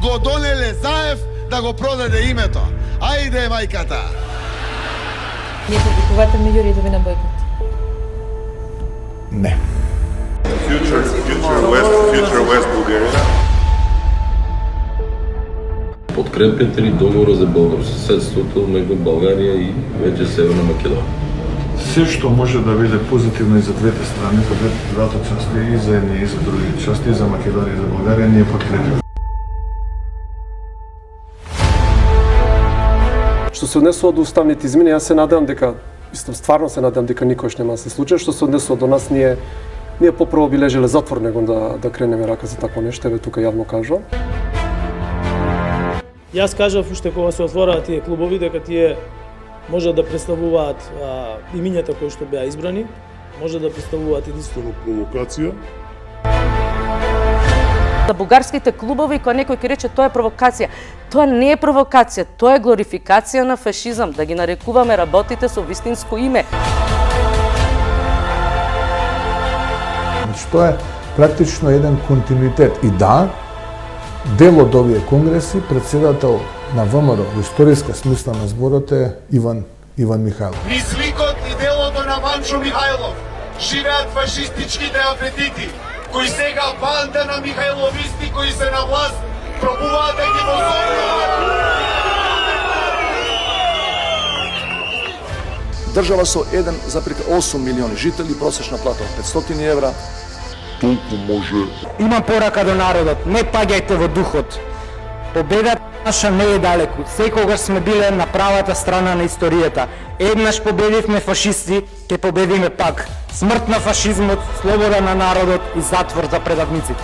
го донеле Заев да го продаде името. Ајде мајката. Ние публикувате меѓу редови на бојкот. Не. Future West Bulgaria. Подкрепяте ли договора за съседството между България и вече Северна Македония? Се што може да биде позитивно и за двете страни, за двете части, и за едни и за други части, и за Македонија и за Българија, ние подкрепиме. Што се однесува до уставните измени, јас се надевам дека, стварно се надевам дека никош нема да се случи. Што се однесува до нас, ние попрво билежеле затвор него да кренеме рака за такво нешто, еве тука јавно кажувам. Јас кажав уште кога се отвораа тие клубови дека тие може да представуваат имињата кои што беа избрани, може да представуваат единствено провокација. За бугарските клубови, кога некој ќе рече тоа е провокација, тоа не е провокација, тоа е глорификација на фашизам, да ги нарекуваме работите со вистинско име. Значи, тоа е практично еден континуитет. И да, дел од овие конгреси, председател на ВМРО во историска смисла на зборот е Иван Михајлов. Низ ликот и делото на Манчо Михајлов живеат фашистичките апетити, кои сега банда на михајловисти кои се на власт пробуваат да ги возобнуваат. Држава со 1,8 милиони жители, просечна плата од 500 евра. Толку може. Имам порака до народот, не паѓајте во духот. Победата наша не е далеку. Секогаш сме биле на правата страна на историјата. Еднаш победивме фашисти, ќе победиме пак. Смрт на фашизмот, слобода на народот и затвор за предавниците.